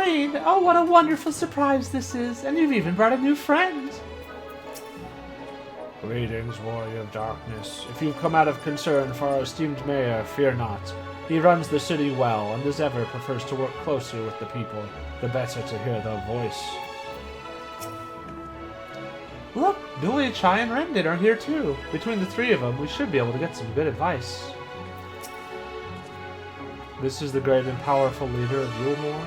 Irene! Oh, what a wonderful surprise this is! And you've even brought a new friend! Greetings, Warrior of Darkness. If you've come out of concern for our esteemed mayor, fear not. He runs the city well, and as ever prefers to work closely with the people, the better to hear their voice. Look, Billy, Chai, and Rendon are here too. Between the three of them, we should be able to get some good advice. This is the great and powerful leader of Yulmore.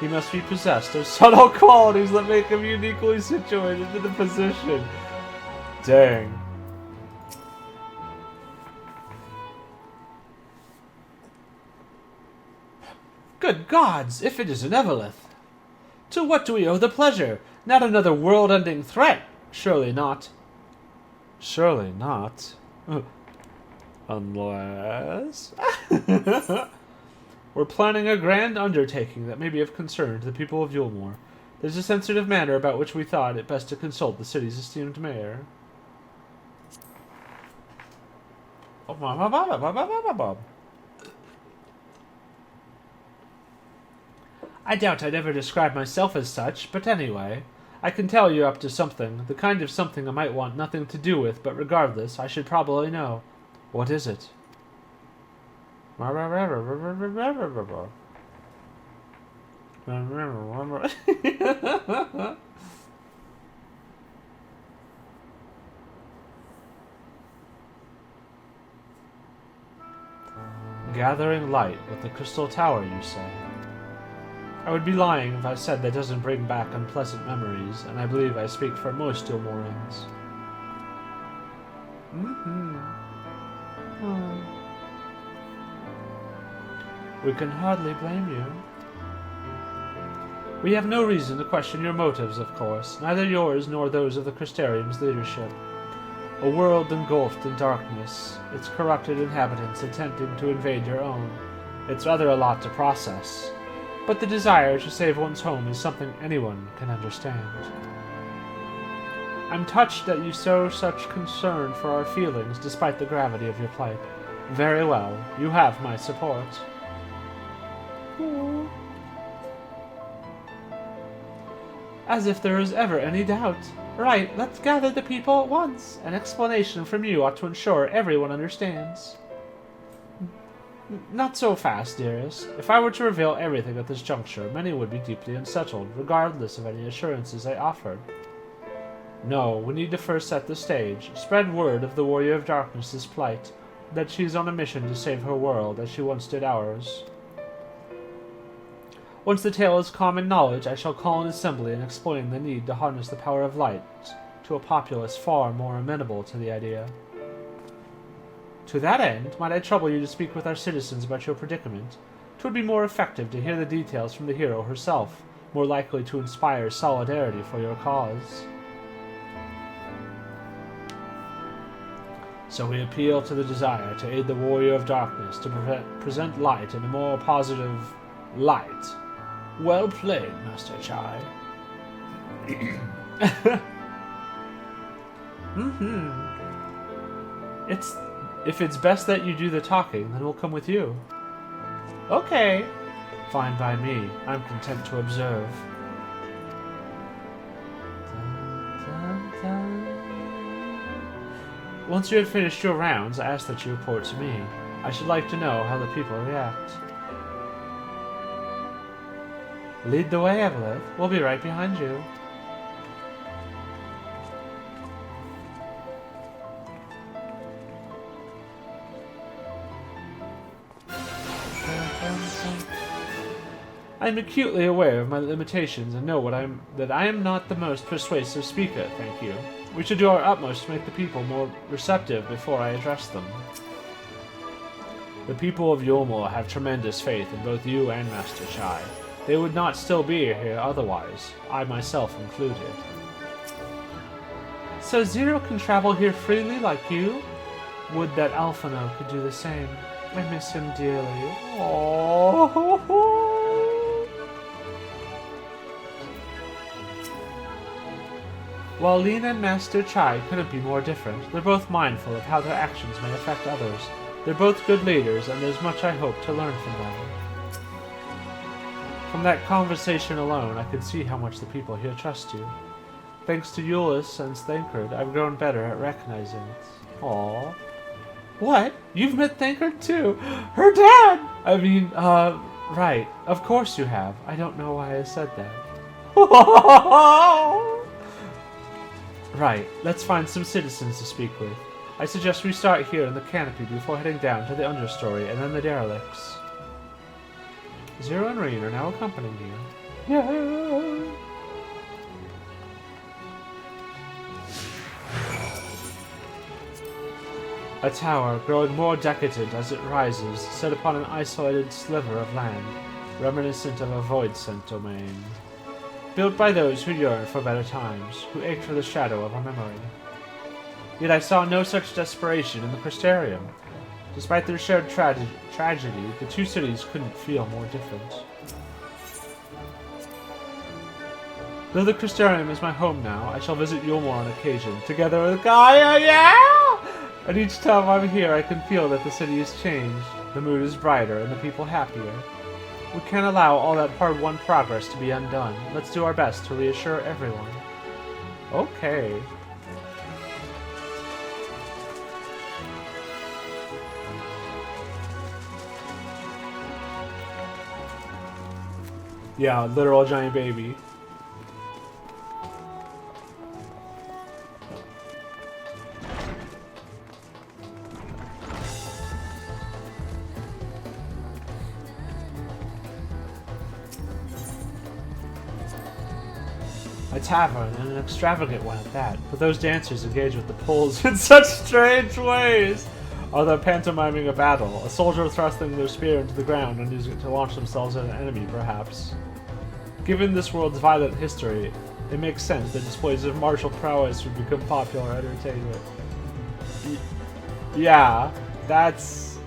He must be possessed of subtle qualities that make him uniquely situated to the position. Dang. Good gods, if it isn't Evelyth! To what do we owe the pleasure? Not another world-ending threat? Surely not. Surely not. Unless... We're planning a grand undertaking that may be of concern to the people of Yulmore. There's a sensitive matter about which we thought it best to consult the city's esteemed mayor. I doubt I'd ever describe myself as such, but anyway, I can tell you're up to something, the kind of something I might want nothing to do with, but regardless, I should probably know. What is it? Gathering light with the crystal tower, you say? I would be lying if I said that doesn't bring back unpleasant memories, and I believe I speak for most Yulmorians. We can hardly blame you. We have no reason to question your motives, of course, neither yours nor those of the Crystarium's leadership. A world engulfed in darkness, its corrupted inhabitants attempting to invade your own. It's rather a lot to process, but the desire to save one's home is something anyone can understand. I'm touched that you show such concern for our feelings despite the gravity of your plight. Very well, you have my support. Aww. As if there is ever any doubt. Right, let's gather the people at once. An explanation from you ought to ensure everyone understands. Not so fast, dearest. If I were to reveal everything at this juncture, many would be deeply unsettled, regardless of any assurances I offered. No, we need to first set the stage, spread word of the Warrior of Darkness's plight, that she is on a mission to save her world as she once did ours. Once the tale is common knowledge, I shall call an assembly and explain the need to harness the power of light to a populace far more amenable to the idea. To that end, might I trouble you to speak with our citizens about your predicament? 'Twould be more effective to hear the details from the hero herself, more likely to inspire solidarity for your cause. So we appeal to the desire to aid the Warrior of Darkness to present light in a more positive light. Well played, Master Chai. If it's best that you do the talking, then we'll come with you. Okay. Fine by me. I'm content to observe. Once you had finished your rounds, I ask that you report to me. I should like to know how the people react. Lead the way, Evelyth. We'll be right behind you. I am acutely aware of my limitations and know that I am not the most persuasive speaker, thank you. We should do our utmost to make the people more receptive before I address them. The people of Yulmore have tremendous faith in both you and Master Chai. They would not still be here otherwise, I myself included. So Zero can travel here freely like you? Would that Alphino could do the same. I miss him dearly. Oh. While Lena and Master Chai couldn't be more different, they're both mindful of how their actions may affect others. They're both good leaders, and there's much I hope to learn from them. From that conversation alone, I could see how much the people here trust you. Thanks to Euless and Thancred, I've grown better at recognizing it. Aww. What? You've met Thancred too? Her dad! Right. Of course you have. I don't know why I said that. Right. Let's find some citizens to speak with. I suggest we start here in the canopy before heading down to the understory and then the derelicts. Zero and Reen are now accompanying you. Yeah. A tower, growing more decadent as it rises, set upon an isolated sliver of land, reminiscent of a void-sent domain. Built by those who yearn for better times, who ached for the shadow of a memory. Yet I saw no such desperation in the Crystarium. Despite their shared tragedy, the two cities couldn't feel more different. Though the Crystarium is my home now, I shall visit Yulmore on occasion, together with Gaia, yeah! And each time I'm here, I can feel that the city has changed. The mood is brighter, and the people happier. We can't allow all that hard-won progress to be undone. Let's do our best to reassure everyone. Okay. Yeah, literal giant baby. A tavern, and an extravagant one at that, but those dancers engage with the poles in such strange ways. Are they pantomiming a battle, a soldier thrusting their spear into the ground and using it to launch themselves at an enemy, perhaps? Given this world's violent history, it makes sense that displays of martial prowess would become popular entertainment. Yeah, that's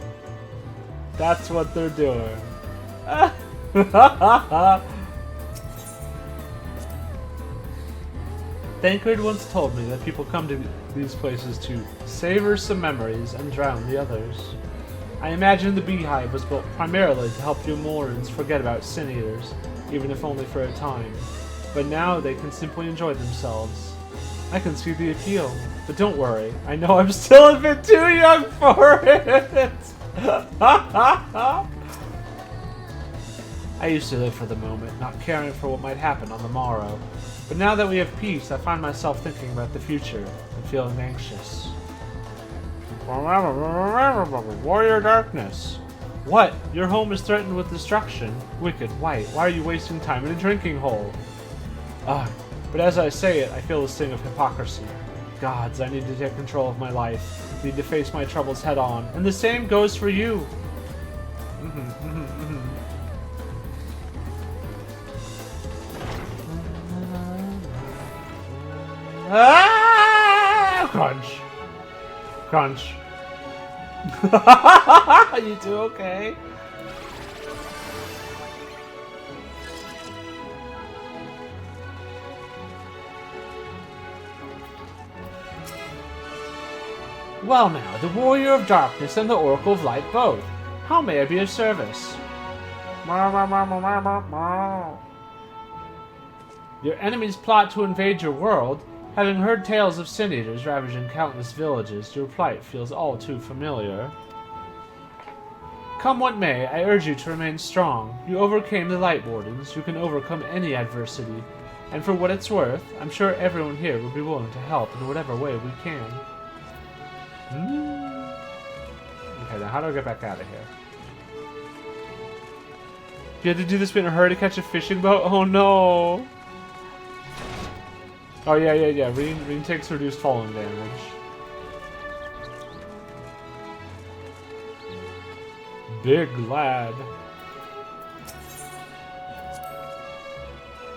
what they're doing. Thancred once told me that people come to these places to savor some memories and drown the others. I imagine the beehive was built primarily to help Yulmorans forget about Sin Eaters, even if only for a time. But now they can simply enjoy themselves. I can see the appeal, but don't worry, I know I'm still a bit too young for it! I used to live for the moment, not caring for what might happen on the morrow. But now that we have peace, I find myself thinking about the future and feeling anxious. Warrior Darkness. What? Your home is threatened with destruction? Wicked White, why are you wasting time in a drinking hole? But as I say it, I feel the sting of hypocrisy. Gods, I need to take control of my life. I need to face my troubles head on. And the same goes for you. Crunch. Crunch. You two okay? Well now, the Warrior of Darkness and the Oracle of Light both. How may I be of service? Your enemies plot to invade your world. Having heard tales of Sin Eaters ravaging countless villages, your plight feels all too familiar. Come what may, I urge you to remain strong. You overcame the Light Wardens, you can overcome any adversity. And for what it's worth, I'm sure everyone here will be willing to help in whatever way we can. Okay, now how do I get back out of here? You had to do this in a hurry to catch a fishing boat? Oh no! Oh yeah. Reen takes reduced falling damage. Big lad.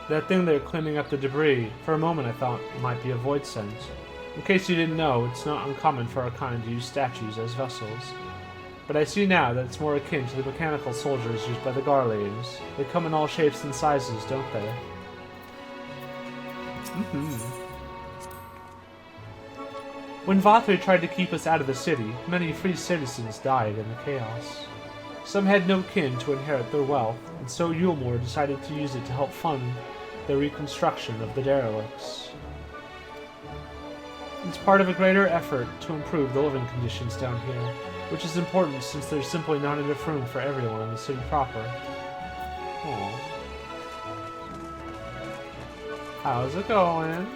That thing there cleaning up the debris, for a moment I thought it might be a void scent. In case you didn't know, it's not uncommon for our kind to use statues as vessels. But I see now that it's more akin to the mechanical soldiers used by the Garleans. They come in all shapes and sizes, don't they? When Vathri tried to keep us out of the city, many free citizens died in the chaos. Some had no kin to inherit their wealth, and so Yulmore decided to use it to help fund the reconstruction of the derelicts. It's part of a greater effort to improve the living conditions down here, which is important since there's simply not enough room for everyone in the city proper. Aww. How's it going?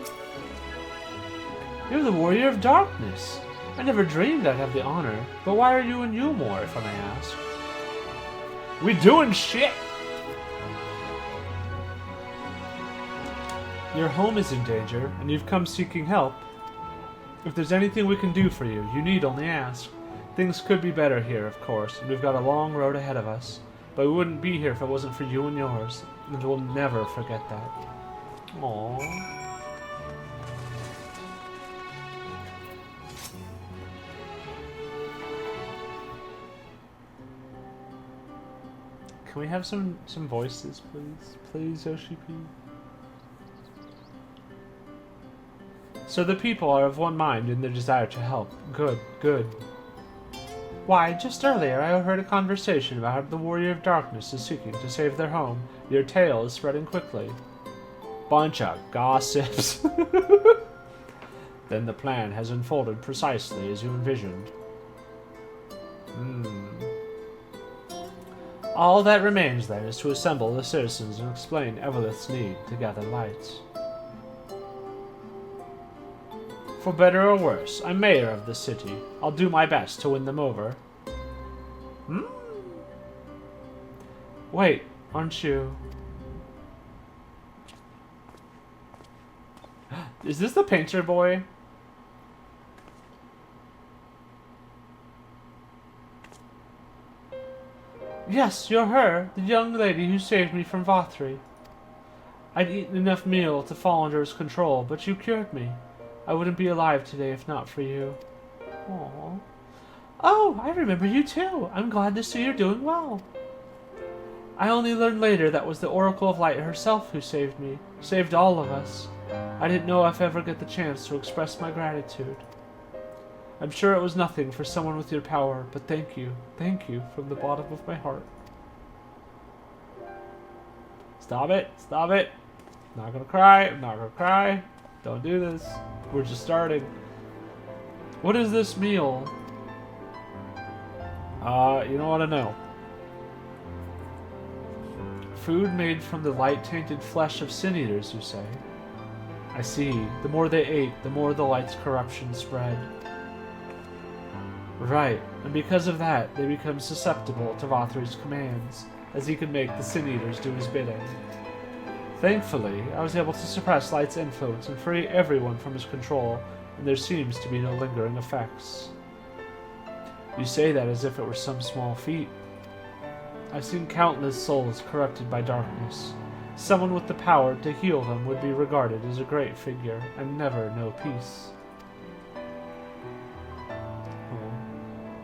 You're the Warrior of Darkness. I never dreamed I'd have the honor, but why are you in Yulmore, if I may ask? We doing shit! Your home is in danger, and you've come seeking help. If there's anything we can do for you, you need only ask. Things could be better here, of course, and we've got a long road ahead of us. But we wouldn't be here if it wasn't for you and yours, and we'll never forget that. Aww. Can we have some voices, please? Please, Yoshi P. So the people are of one mind in their desire to help. Good, good. Why, just earlier I heard a conversation about how the Warrior of Darkness is seeking to save their home. Your tale is spreading quickly. Bunch of gossips. Then the plan has unfolded precisely as you envisioned. All that remains then is to assemble the citizens and explain Evelyth's need to gather lights. For better or worse, I'm mayor of the city. I'll do my best to win them over. Wait, aren't you... Is this the painter boy? Yes, you're her, the young lady who saved me from Vothri. I'd eaten enough meal to fall under his control, but you cured me. I wouldn't be alive today if not for you. Aww. Oh, I remember you too. I'm glad to see you're doing well. I only learned later that was the Oracle of Light herself who saved me. Saved all of us. I didn't know if I'd ever get the chance to express my gratitude. I'm sure it was nothing for someone with your power, but thank you from the bottom of my heart. Stop it, stop it. I'm not gonna cry, I'm not gonna cry. Don't do this. We're just starting. What is this meal? You don't want to know. Food made from the light-tainted flesh of sin-eaters, you say? I see. The more they ate, the more the light's corruption spread. Right, and because of that, they become susceptible to Vothri's commands, as he can make the sin-eaters do his bidding. Thankfully, I was able to suppress Light's influence and free everyone from his control, and there seems to be no lingering effects. You say that as if it were some small feat. I've seen countless souls corrupted by darkness. Someone with the power to heal them would be regarded as a great figure, and never know peace.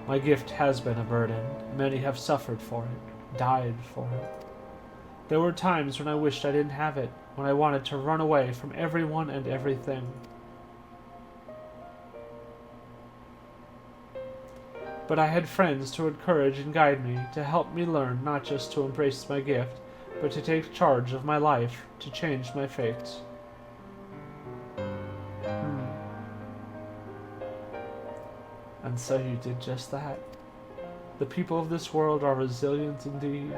My gift has been a burden. Many have suffered for it, died for it. There were times when I wished I didn't have it, when I wanted to run away from everyone and everything. But I had friends to encourage and guide me, to help me learn not just to embrace my gift, but to take charge of my life, to change my fate. And so you did just that. The people of this world are resilient indeed.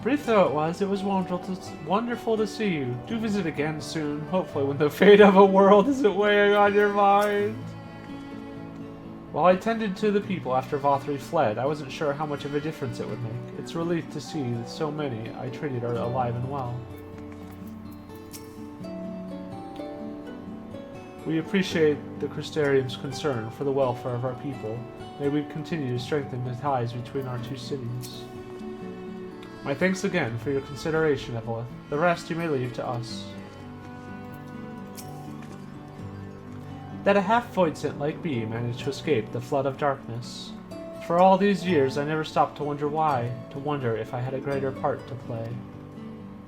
Brief though it was wonderful to see you. Do visit again soon, hopefully when the fate of a world isn't weighing on your mind. While I tended to the people after Vothri fled, I wasn't sure how much of a difference it would make. It's a relief to see that so many I treated are alive and well. We appreciate the Crystarium's concern for the welfare of our people. May we continue to strengthen the ties between our two cities. My thanks again for your consideration, Evelyth. The rest you may leave to us. That a half-voidsent like me managed to escape the flood of darkness. For all these years I never stopped to wonder why, to wonder if I had a greater part to play.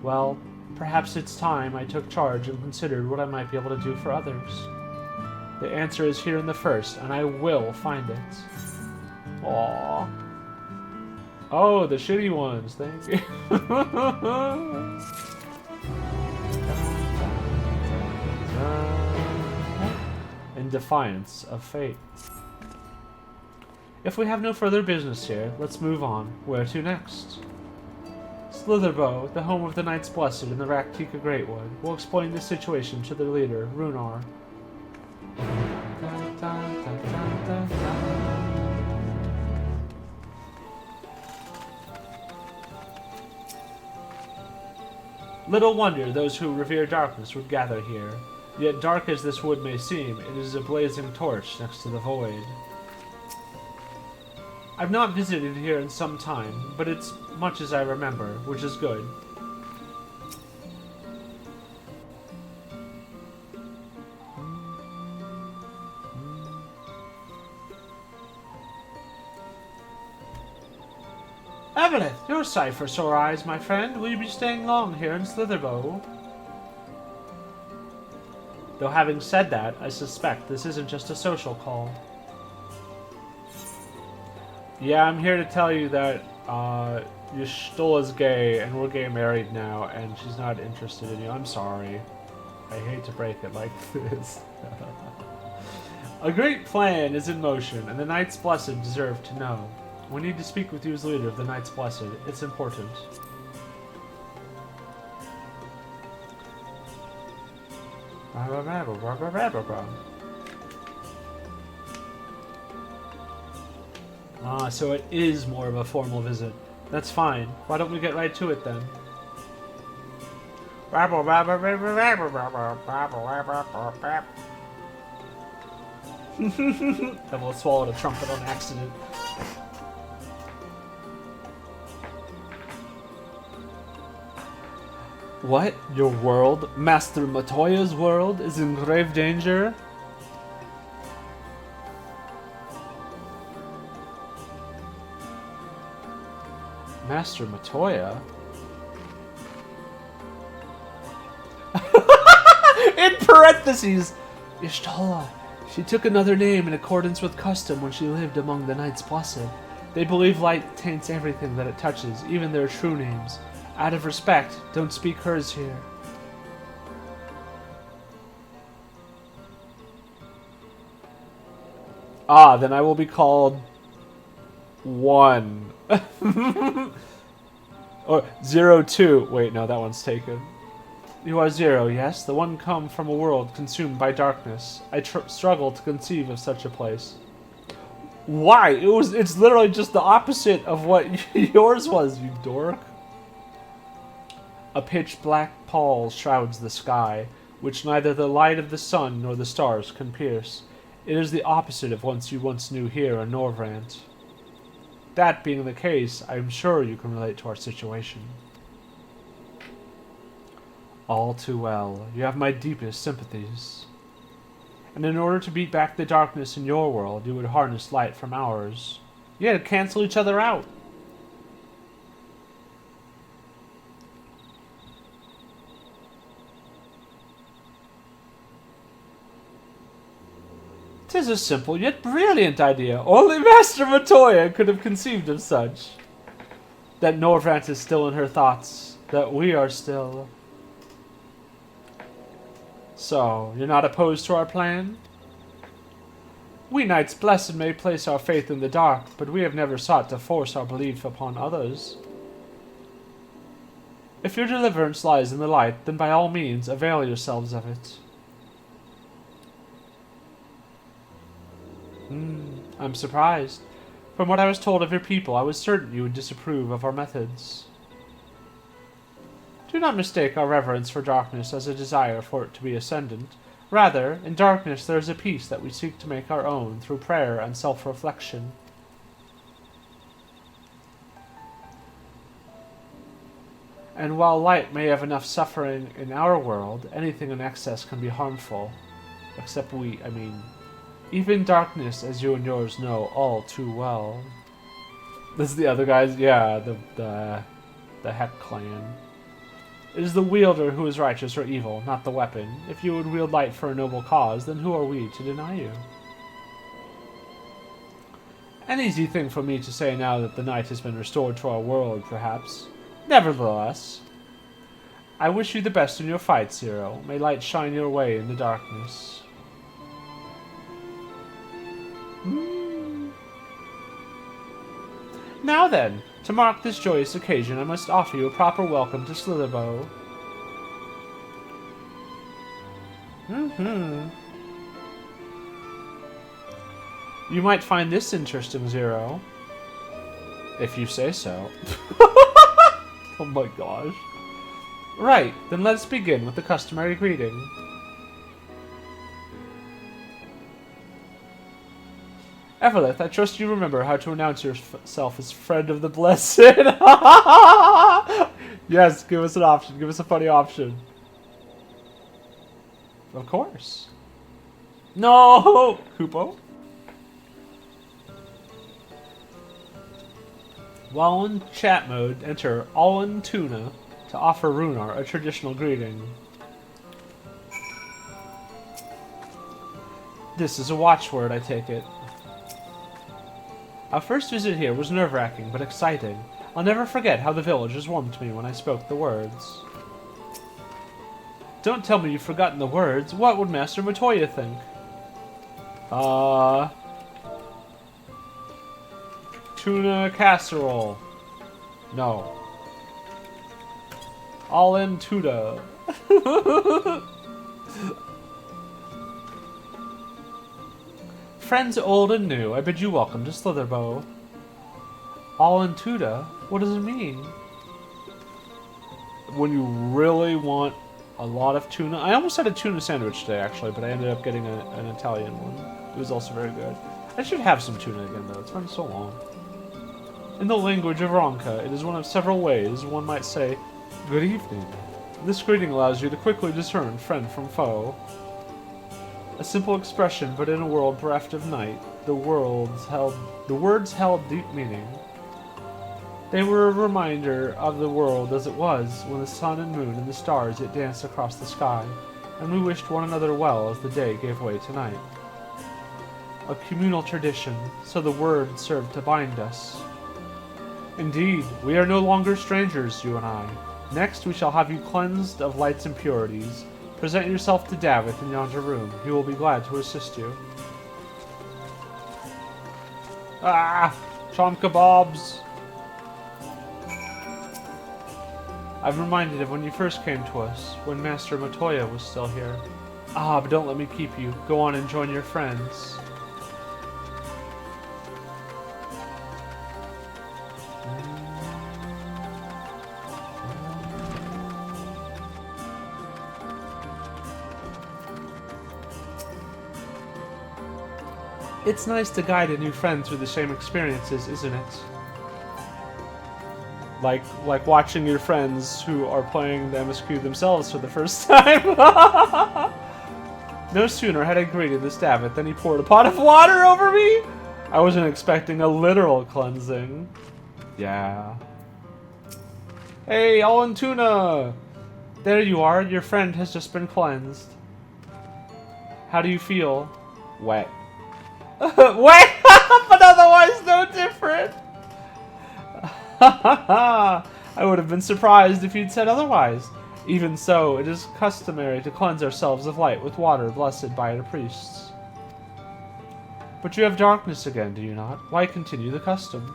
Well, Perhaps it's time I took charge and considered what I might be able to do for others. The answer is here in the first, and I will find it. Aww. Oh, the shitty ones, thank you. In defiance of fate. If we have no further business here, let's move on. Where to next? Slitherbow, the home of the Knights Blessed in the Raktika Greatwood, will explain the situation to their leader, Runar. Little wonder those who revere darkness would gather here. Yet dark as this wood may seem, it is a blazing torch next to the void. I've not visited here in some time, but it's much as I remember, which is good. Evelyth, your sight for sore eyes, my friend. Will you be staying long here in Slitherbow? Though having said that, I suspect this isn't just a social call. Yeah, I'm here to tell you that Ystula's gay, and we're gay married now, and she's not interested in you. I'm sorry. I hate to break it like this. A great plan is in motion, and the Knights Blessed deserve to know. We need to speak with you as leader of the Knights Blessed. It's important. Ah, so it is more of a formal visit. That's fine. Why don't we get right to it then? Devil swallowed a trumpet on accident. What? Your world? Master Matoya's world is in grave danger? Master Matoya? In parentheses! Ystula. She took another name in accordance with custom when she lived among the Knights Blessed. They believe light taints everything that it touches, even their true names. Out of respect, don't speak hers here. Ah, then I will be called... 1. Or 02. Wait, no, that one's taken. You are 0, yes? The one come from a world consumed by darkness. I struggle to conceive of such a place. Why? It's literally just the opposite of what yours was, you dork. A pitch-black pall shrouds the sky, which neither the light of the sun nor the stars can pierce. It is the opposite of what you once knew here in Norvrant. That being the case, I am sure you can relate to our situation. All too well. You have my deepest sympathies. And in order to beat back the darkness in your world, you would harness light from ours. You had to cancel each other out. Tis a simple yet brilliant idea. Only Master Matoya could have conceived of such. That Norvrant is still in her thoughts. That we are still. So, you're not opposed to our plan? We Knights Blessed may place our faith in the dark, but we have never sought to force our belief upon others. If your deliverance lies in the light, then by all means avail yourselves of it. I'm surprised. From what I was told of your people, I was certain you would disapprove of our methods. Do not mistake our reverence for darkness as a desire for it to be ascendant. Rather, in darkness there is a peace that we seek to make our own through prayer and self-reflection. And while light may have enough suffering in our world, anything in excess can be harmful. Except even darkness, as you and yours know all too well. This is the other guys, yeah, the Heck clan. It is the wielder who is righteous or evil, not the weapon. If you would wield light for a noble cause, then who are we to deny you? An easy thing for me to say now that the night has been restored to our world, perhaps. Nevertheless, I wish you the best in your fight, Zero. May light shine your way in the darkness. Now then, to mark this joyous occasion, I must offer you a proper welcome to Slitherbow. You might find this interesting, Zero. If you say so. Oh my gosh. Right, then let's begin with the customary greeting. Evelyth, I trust you remember how to announce yourself as Friend of the Blessed. Yes, give us an option. Give us a funny option. Of course. No! Kupo? While in chat mode, enter Allin Tuna to offer Runar a traditional greeting. This is a watchword, I take it. Our first visit here was nerve-wracking, but exciting. I'll never forget how the villagers warmed me when I spoke the words. Don't tell me you've forgotten the words. What would Master Matoya think? Tuna casserole. No. All in Tuda. Friends old and new, I bid you welcome to Slitherbow. All in Tuda? What does it mean? When you really want a lot of tuna. I almost had a tuna sandwich today, actually, but I ended up getting an Italian one. It was also very good. I should have some tuna again, though. It's been so long. In the language of Ronka, it is one of several ways one might say, good evening. This greeting allows you to quickly discern friend from foe. A simple expression, but in a world bereft of night, the words held deep meaning. They were a reminder of the world as it was when the sun and moon and the stars yet danced across the sky, and we wished one another well as the day gave way to night. A communal tradition, so the words served to bind us. Indeed, we are no longer strangers, you and I. Next, we shall have you cleansed of light's impurities. Present yourself to Davith in yonder room. He will be glad to assist you. Ah! Chom kebabs! I'm reminded of when you first came to us, when Master Matoya was still here. Ah, but don't let me keep you. Go on and join your friends. It's nice to guide a new friend through the same experiences, isn't it? Like watching your friends who are playing the MSQ themselves for the first time. No sooner had I greeted this Davith than he poured a pot of water over me. I wasn't expecting a literal cleansing. Yeah. Hey, Allin Tuna! There you are, your friend has just been cleansed. How do you feel? Wet. Wet! But otherwise no different! I would have been surprised if you'd said otherwise. Even so, it is customary to cleanse ourselves of light with water blessed by the priests. But you have darkness again, do you not? Why continue the custom?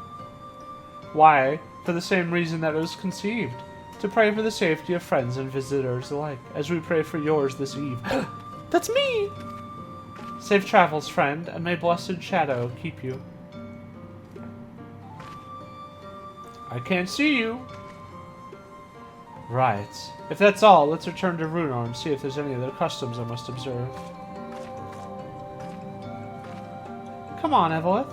Why, for the same reason that it was conceived, to pray for the safety of friends and visitors alike, as we pray for yours this eve. That's me! Safe travels, friend, and may blessed shadow keep you. I can't see you. Right. If that's all, let's return to Runar and see if there's any other customs I must observe. Come on, Evelyth.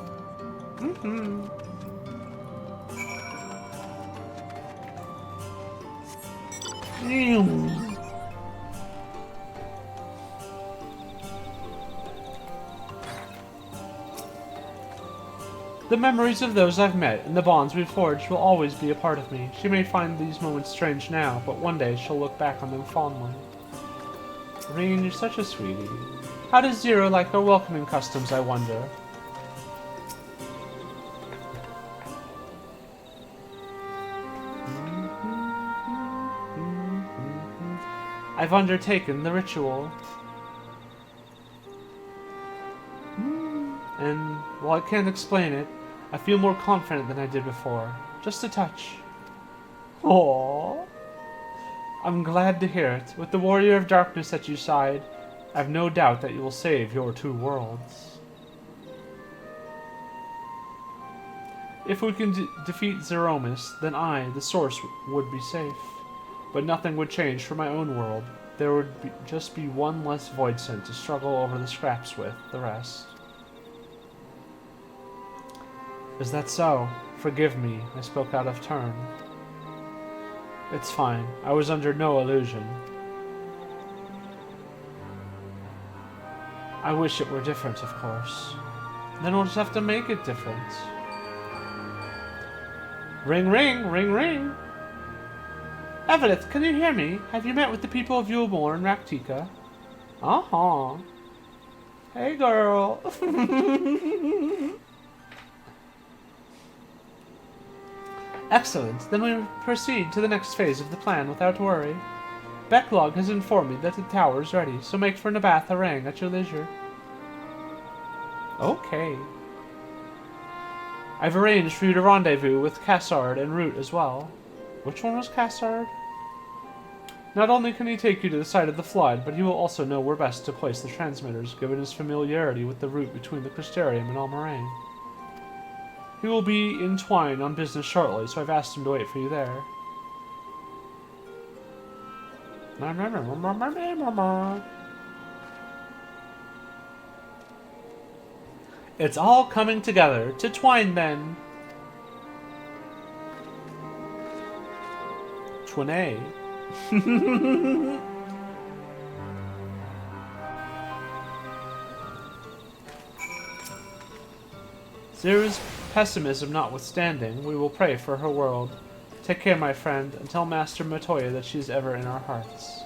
The memories of those I've met and the bonds we've forged will always be a part of me. She may find these moments strange now, but one day she'll look back on them fondly. Reen, you're such a sweetie. How does Zero like our welcoming customs, I wonder? I've undertaken the ritual. And while I can't explain it, I feel more confident than I did before. Just a touch. Aww. I'm glad to hear it. With the warrior of darkness at your side, I've no doubt that you will save your two worlds. If we can defeat Zeromus, then I, the source, would be safe. But nothing would change for my own world. There would just be one less void scent to struggle over the scraps with the rest. Is that so? Forgive me, I spoke out of turn. It's fine. I was under no illusion. I wish it were different, of course. Then we'll just have to make it different. Ring, ring, ring, ring! Evelyth, can you hear me? Have you met with the people of Yulmore and Raktika? Uh-huh. Hey, girl. Excellent. Then we proceed to the next phase of the plan without worry. Backlog has informed me that the tower is ready, so make for Nabath Arang at your leisure. Okay. I've arranged for you to rendezvous with Cassard and Root as well. Which one was Cassard? Not only can he take you to the site of the flood, but he will also know where best to place the transmitters, given his familiarity with the route between the Crystarium and Almoraine. He will be in Twine on business shortly, so I've asked him to wait for you there. It's all coming together. To Twine, then. Twine. Zero's pessimism notwithstanding, we will pray for her world. Take care, my friend, and tell Master Matoya that she's ever in our hearts.